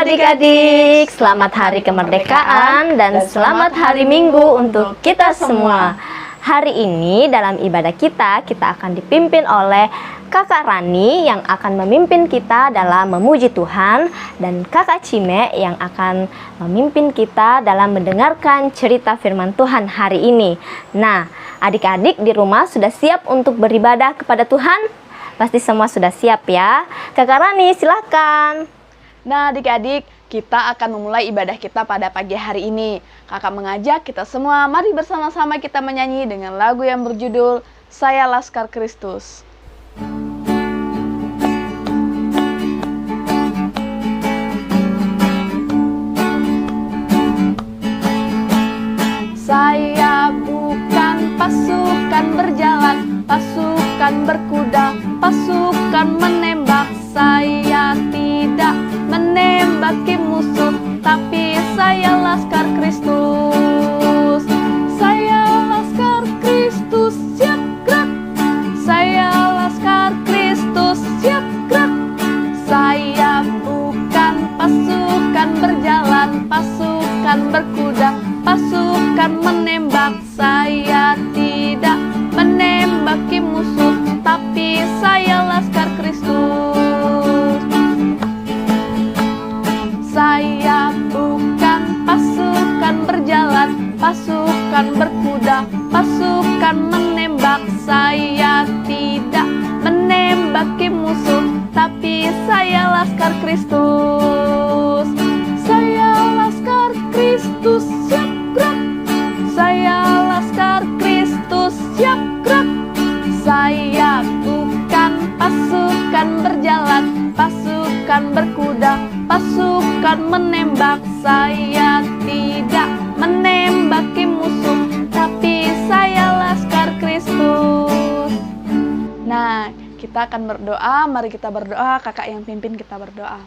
adik-adik, selamat Hari Kemerdekaan dan selamat Hari Minggu untuk kita semua. Hari ini dalam ibadah kita akan dipimpin oleh Kakak Rani yang akan memimpin kita dalam memuji Tuhan, dan Kakak Cime yang akan memimpin kita dalam mendengarkan cerita firman Tuhan hari ini. Nah, adik-adik di rumah sudah siap untuk beribadah kepada Tuhan? Pasti semua sudah siap ya. Kakak Rani, silakan. Nah adik-adik, kita akan memulai ibadah kita pada pagi hari ini. Kakak mengajak kita semua, mari bersama-sama kita menyanyi dengan lagu yang berjudul Saya Laskar Kristus. Saya bukan pasukan berjalan, pasukan berkuda, pasukan menembak. Saya tidak menembaki musuh, tapi saya Laskar Kristus. Saya Laskar Kristus, siap gerak. Saya Laskar Kristus, siap gerak. Saya bukan pasukan berjalan, pasukan berkuda, pasukan menembak. Saya tidak menembaki musuh, tapi saya Laskar Kristus. Saya bukan pasukan berjalan, pasukan berkuda, pasukan menembak. Saya tidak menembaki musuh, tapi saya Laskar Kristus. Saya Laskar Kristus, siap gerak. Saya Laskar Kristus, siap gerak. Saya bukan pasukan berjalan, pasukan berkuda, pasukan menembak. Saya tidak menembaki musuh, tapi saya Laskar Kristus. Nah, kita akan berdoa. Mari kita berdoa, kakak yang pimpin kita berdoa.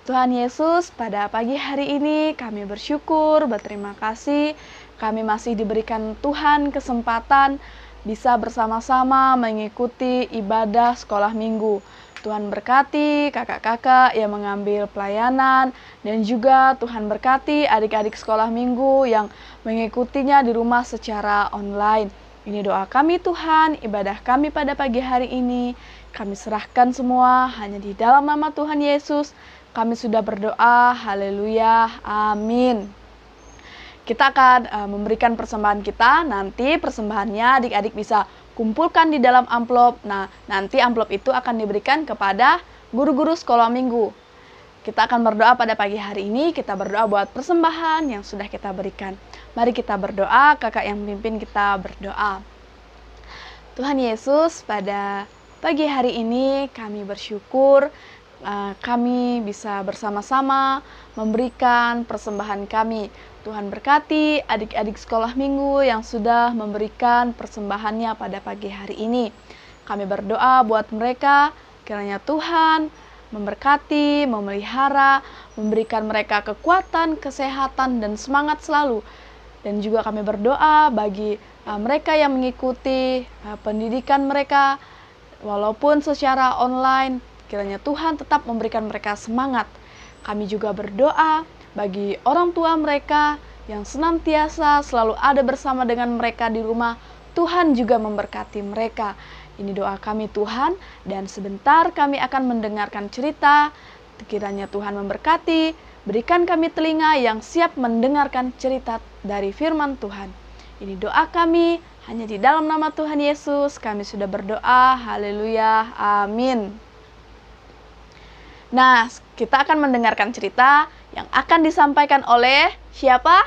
Tuhan Yesus, pada pagi hari ini kami bersyukur, berterima kasih. Kami masih diberikan Tuhan kesempatan bisa bersama-sama mengikuti ibadah sekolah minggu. Tuhan berkati kakak-kakak yang mengambil pelayanan, dan juga Tuhan berkati adik-adik sekolah minggu yang mengikutinya di rumah secara online. Ini doa kami Tuhan, ibadah kami pada pagi hari ini. Kami serahkan semua hanya di dalam nama Tuhan Yesus. Kami sudah berdoa, haleluya, amin. Kita akan memberikan persembahan kita. Nanti persembahannya adik-adik bisa kumpulkan di dalam amplop. Nah, nanti amplop itu akan diberikan kepada guru-guru sekolah minggu. Kita akan berdoa pada pagi hari ini. Kita berdoa buat persembahan yang sudah kita berikan. Mari kita berdoa, kakak yang memimpin kita berdoa. Tuhan Yesus, pada pagi hari ini kami bersyukur kami bisa bersama-sama memberikan persembahan kami. Tuhan berkati adik-adik sekolah minggu yang sudah memberikan persembahannya pada pagi hari ini. Kami berdoa buat mereka, kiranya Tuhan memberkati, memelihara, memberikan mereka kekuatan, kesehatan, dan semangat selalu. Dan juga kami berdoa bagi mereka yang mengikuti pendidikan mereka, walaupun secara online, kiranya Tuhan tetap memberikan mereka semangat. Kami juga berdoa bagi orang tua mereka yang senantiasa selalu ada bersama dengan mereka di rumah. Tuhan juga memberkati mereka. Ini doa kami Tuhan, dan sebentar kami akan mendengarkan cerita. Kiranya Tuhan memberkati, berikan kami telinga yang siap mendengarkan cerita dari firman Tuhan. Ini doa kami, hanya di dalam nama Tuhan Yesus kami sudah berdoa, haleluya, amin. Nah, kita akan mendengarkan cerita yang akan disampaikan oleh siapa?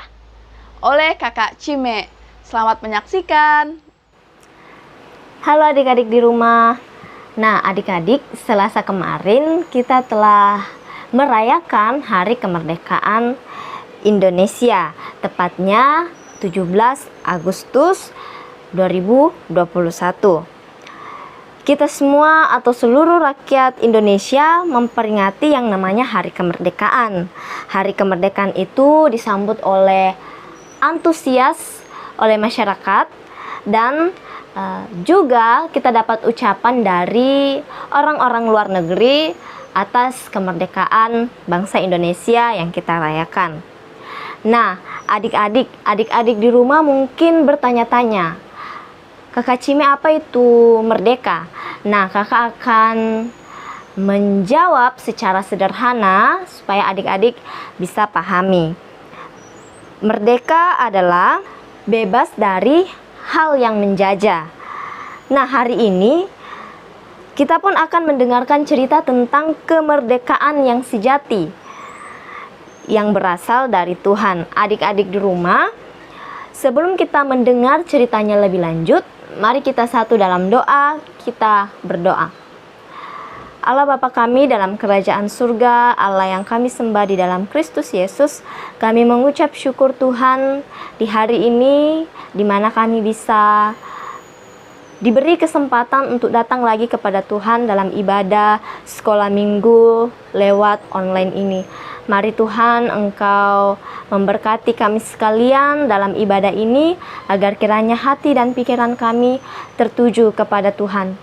Oleh kakak Cime. Selamat menyaksikan. Halo adik-adik di rumah. Nah, adik-adik, Selasa kemarin kita telah merayakan Hari Kemerdekaan Indonesia, tepatnya 17 Agustus 2021. Kita semua atau seluruh rakyat Indonesia memperingati yang namanya Hari Kemerdekaan. Hari Kemerdekaan itu disambut oleh antusias oleh masyarakat, dan juga kita dapat ucapan dari orang-orang luar negeri atas kemerdekaan bangsa Indonesia yang kita rayakan. Nah, adik-adik di rumah mungkin bertanya-tanya, Kakak Cime, apa itu merdeka? Nah, kakak akan menjawab secara sederhana supaya adik-adik bisa pahami. Merdeka adalah bebas dari hal yang menjajah. Nah, hari ini kita pun akan mendengarkan cerita tentang kemerdekaan yang sejati yang berasal dari Tuhan. Adik-adik di rumah, sebelum kita mendengar ceritanya lebih lanjut, mari kita satu dalam doa, kita berdoa. Allah Bapa kami dalam kerajaan surga, Allah yang kami sembah di dalam Kristus Yesus, kami mengucap syukur Tuhan di hari ini, di mana kami bisa diberi kesempatan untuk datang lagi kepada Tuhan dalam ibadah sekolah minggu lewat online ini. Mari Tuhan, Engkau memberkati kami sekalian dalam ibadah ini, agar kiranya hati dan pikiran kami tertuju kepada Tuhan.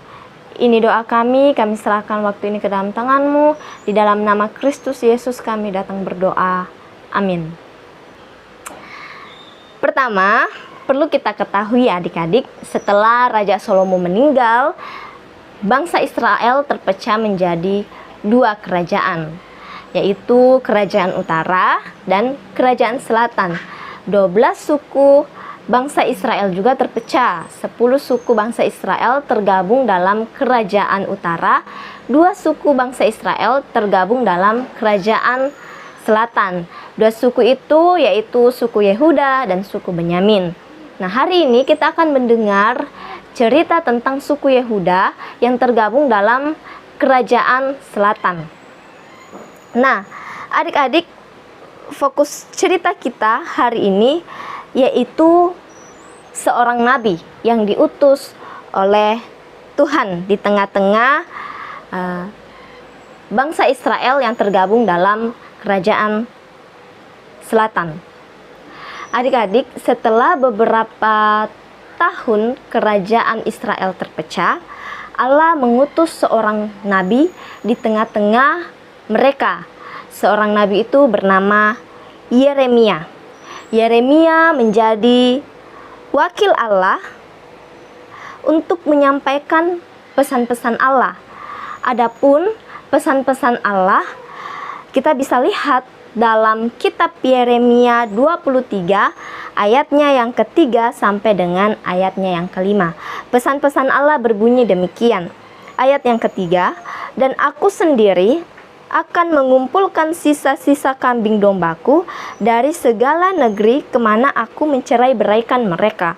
Ini doa kami serahkan waktu ini ke dalam tangan-Mu. Di dalam nama Kristus Yesus kami datang berdoa. Amin. Pertama, perlu kita ketahui adik-adik, setelah Raja Salomo meninggal, bangsa Israel terpecah menjadi 2 kerajaan, yaitu kerajaan utara dan kerajaan selatan. 12 suku bangsa Israel juga terpecah. 10 suku bangsa Israel tergabung dalam kerajaan utara, 2 suku bangsa Israel tergabung dalam kerajaan selatan. 2 suku itu yaitu suku Yehuda dan suku Benyamin. Nah, hari ini kita akan mendengar cerita tentang suku Yehuda yang tergabung dalam kerajaan selatan. Nah, adik-adik, fokus cerita kita hari ini yaitu seorang nabi yang diutus oleh Tuhan di tengah-tengah bangsa Israel yang tergabung dalam kerajaan selatan. Adik-adik, setelah beberapa tahun kerajaan Israel terpecah, Allah mengutus seorang nabi di tengah-tengah mereka. Seorang nabi itu bernama Yeremia. Yeremia menjadi wakil Allah untuk menyampaikan pesan-pesan Allah. Adapun pesan-pesan Allah kita bisa lihat dalam kitab Yeremia 23 ayatnya yang ketiga sampai dengan ayatnya yang kelima. Pesan-pesan Allah berbunyi demikian. Ayat yang ketiga, dan aku sendiri akan mengumpulkan sisa-sisa kambing dombaku dari segala negeri kemana aku mencerai beraikan mereka.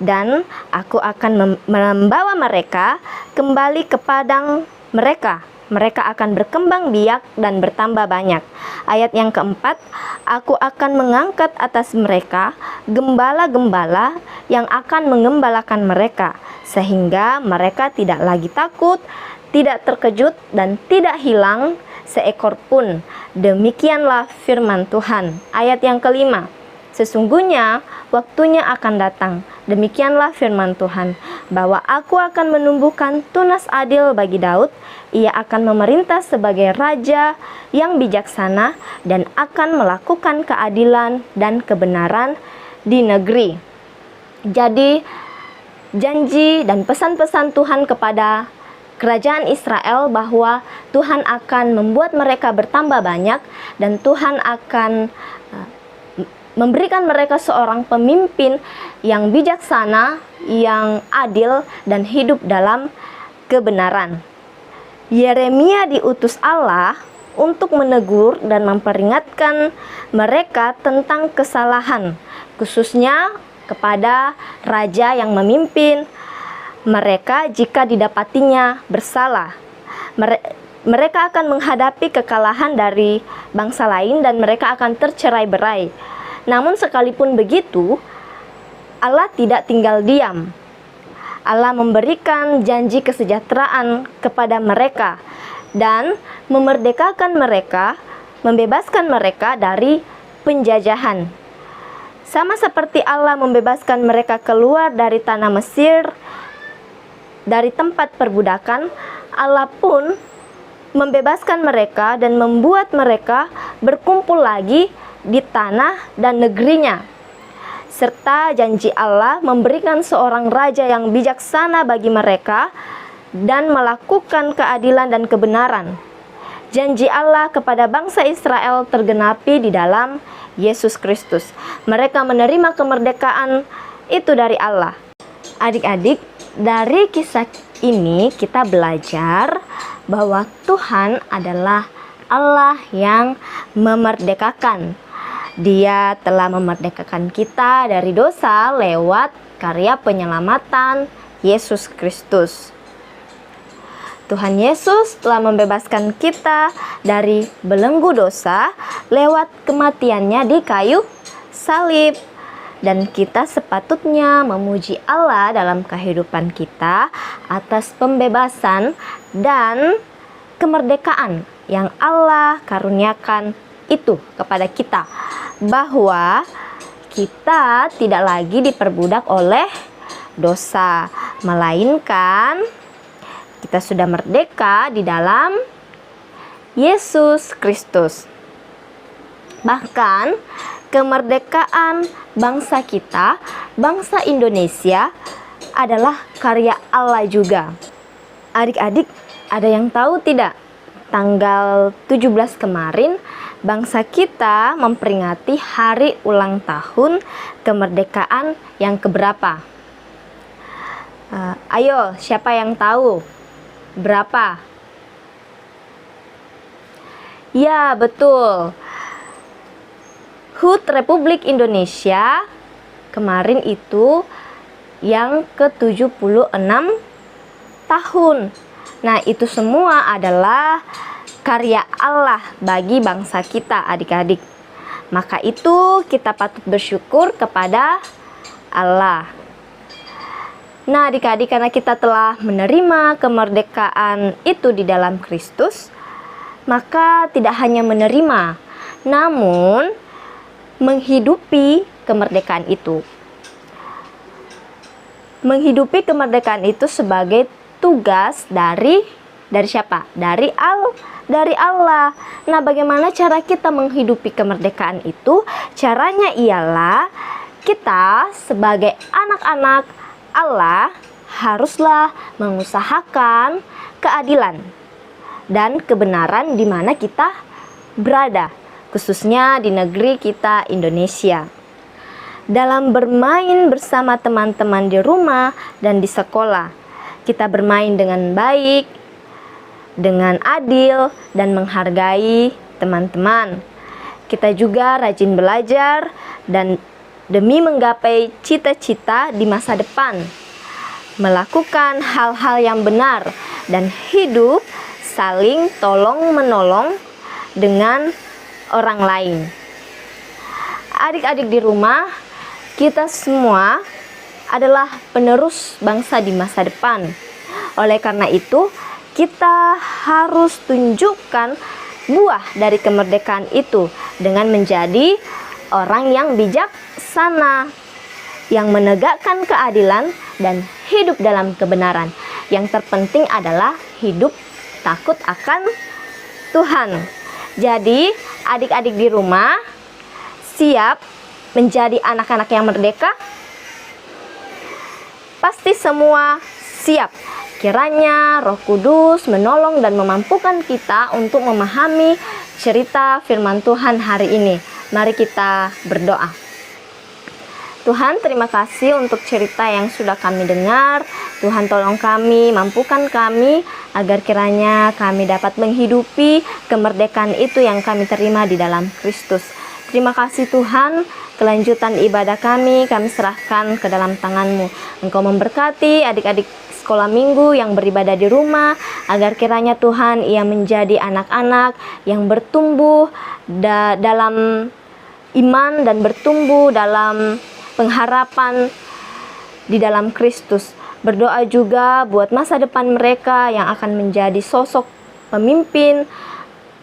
Dan aku akan membawa mereka kembali ke padang mereka. Mereka akan berkembang biak dan bertambah banyak. Ayat yang keempat, aku akan mengangkat atas mereka gembala-gembala yang akan mengembalakan mereka, sehingga mereka tidak lagi takut, tidak terkejut, dan tidak hilang seekor pun. Demikianlah firman Tuhan. Ayat yang kelima, sesungguhnya waktunya akan datang, demikianlah firman Tuhan, bahwa aku akan menumbuhkan tunas adil bagi Daud. Ia akan memerintah sebagai raja yang bijaksana dan akan melakukan keadilan dan kebenaran di negeri. Jadi, janji dan pesan-pesan Tuhan kepada kerajaan Israel bahwa Tuhan akan membuat mereka bertambah banyak dan Tuhan akan memberikan mereka seorang pemimpin yang bijaksana, yang adil, dan hidup dalam kebenaran. Yeremia diutus Allah untuk menegur dan memperingatkan mereka tentang kesalahan, khususnya kepada raja yang memimpin mereka jika didapatinya bersalah. Mereka akan menghadapi kekalahan dari bangsa lain dan mereka akan tercerai-berai. Namun sekalipun begitu, Allah tidak tinggal diam. Allah memberikan janji kesejahteraan kepada mereka dan memerdekakan mereka, membebaskan mereka dari penjajahan. Sama seperti Allah membebaskan mereka keluar dari tanah Mesir, dari tempat perbudakan, Allah pun membebaskan mereka dan membuat mereka berkumpul lagi di tanah dan negerinya. Serta janji Allah memberikan seorang raja yang bijaksana bagi mereka dan melakukan keadilan dan kebenaran. Janji Allah kepada bangsa Israel tergenapi di dalam Yesus Kristus. Mereka menerima kemerdekaan itu dari Allah. Adik-adik, dari kisah ini kita belajar bahwa Tuhan adalah Allah yang memerdekakan. Dia telah memerdekakan kita dari dosa lewat karya penyelamatan Yesus Kristus. Tuhan Yesus telah membebaskan kita dari belenggu dosa lewat kematiannya di kayu salib. Dan kita sepatutnya memuji Allah dalam kehidupan kita atas pembebasan dan kemerdekaan yang Allah karuniakan itu kepada kita. Bahwa kita tidak lagi diperbudak oleh dosa, melainkan kita sudah merdeka di dalam Yesus Kristus. Bahkan kemerdekaan bangsa kita, bangsa Indonesia, adalah karya Allah juga. Adik-adik, ada yang tahu tidak? Tanggal 17 kemarin, bangsa kita memperingati hari ulang tahun kemerdekaan yang keberapa? Ayo, siapa yang tahu? Berapa? Ya, betul. HUT Republik Indonesia kemarin itu yang ke-76 tahun. Nah, itu semua adalah karya Allah bagi bangsa kita, adik-adik. Maka itu kita patut bersyukur kepada Allah. Nah, adik-adik, karena kita telah menerima kemerdekaan itu di dalam Kristus, maka tidak hanya menerima, namun menghidupi kemerdekaan itu. Menghidupi kemerdekaan itu sebagai tugas dari siapa? Dari Allah. Nah, bagaimana cara kita menghidupi kemerdekaan itu? Caranya ialah kita sebagai anak-anak Allah haruslah mengusahakan keadilan dan kebenaran di mana kita berada, khususnya di negeri kita Indonesia. Dalam bermain bersama teman-teman di rumah dan di sekolah, kita bermain dengan baik, dengan adil, dan menghargai teman-teman. Kita juga rajin belajar dan demi menggapai cita-cita di masa depan, melakukan hal-hal yang benar, dan hidup saling tolong-menolong dengan orang lain. Adik-adik di rumah, kita semua adalah penerus bangsa di masa depan. Oleh karena itu, kita harus tunjukkan buah dari kemerdekaan itu dengan menjadi orang yang bijaksana, yang menegakkan keadilan dan hidup dalam kebenaran. Yang terpenting adalah hidup takut akan Tuhan. Jadi, adik-adik di rumah siap menjadi anak-anak yang merdeka? Pasti semua siap. Kiranya Roh Kudus menolong dan memampukan kita untuk memahami cerita firman Tuhan hari ini. Mari kita berdoa. Tuhan, terima kasih untuk cerita yang sudah kami dengar. Tuhan, tolong kami, mampukan kami agar kiranya kami dapat menghidupi kemerdekaan itu yang kami terima di dalam Kristus. Terima kasih Tuhan, kelanjutan ibadah kami serahkan ke dalam tangan-Mu. Engkau memberkati adik-adik sekolah minggu yang beribadah di rumah, agar kiranya Tuhan ia menjadi anak-anak yang bertumbuh dalam iman dan bertumbuh dalam pengharapan di dalam Kristus. Berdoa juga buat masa depan mereka yang akan menjadi sosok pemimpin,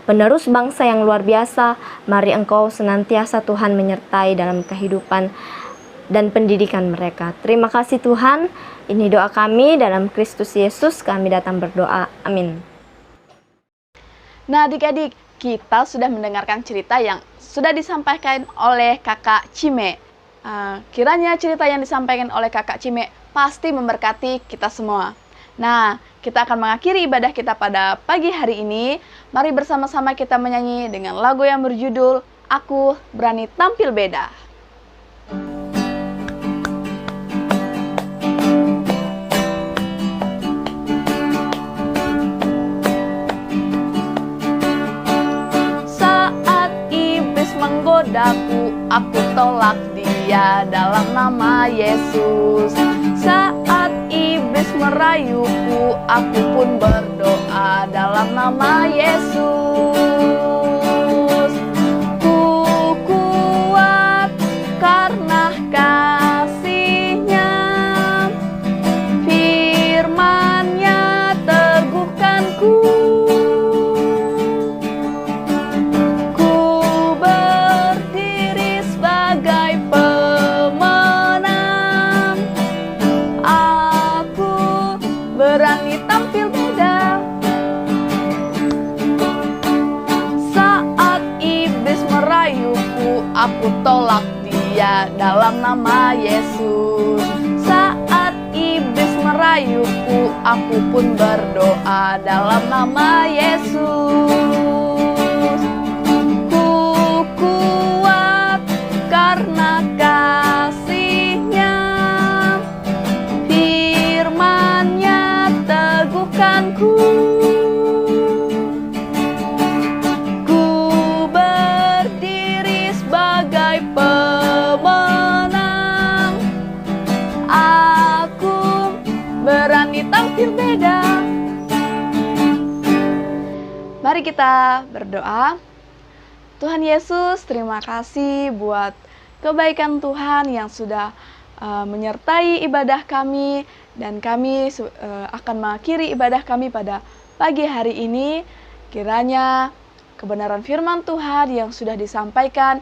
penerus bangsa yang luar biasa. Mari Engkau senantiasa Tuhan menyertai dalam kehidupan dan pendidikan mereka. Terima kasih Tuhan. Ini doa kami dalam Kristus Yesus, kami datang berdoa. Amin. Nah, adik-adik, kita sudah mendengarkan cerita yang sudah disampaikan oleh Kakak Cime. Kiranya cerita yang disampaikan oleh Kakak Cime pasti memberkati kita semua. Nah, kita akan mengakhiri ibadah kita pada pagi hari ini. Mari bersama-sama kita menyanyi dengan lagu yang berjudul Aku Berani Tampil Beda. Saat iblis menggodaku, aku tolak dia dalam nama Yesus. Saat iblis merayuku, aku pun berdoa dalam nama Yesus. Ku kuat karena kasih-Nya, firman-Nya teguhkanku. Ku berdiri sebagai pemenang. Aku berani tampil beda. Saat iblis merayuku, aku tolak dia dalam nama Yesus. Saat iblis merayuku, aku pun berdoa dalam nama Yesus. Ku kuat karena kasih-Nya, firman-Nya teguhkanku. Ku berdiri sebagai pemenang. Aku berani tampil beda. Mari kita berdoa. Tuhan Yesus, terima kasih buat kebaikan Tuhan yang sudah menyertai ibadah kami, dan kami akan mengakhiri ibadah kami pada pagi hari ini. Kiranya kebenaran firman Tuhan yang sudah disampaikan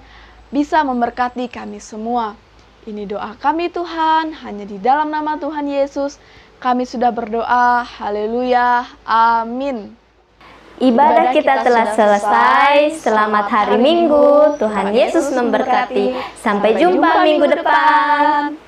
bisa memberkati kami semua. Ini doa kami Tuhan, hanya di dalam nama Tuhan Yesus kami sudah berdoa. Haleluya, amin. Ibadah kita telah selesai. Selamat hari Minggu. Tuhan Yesus memberkati. Sampai jumpa minggu depan.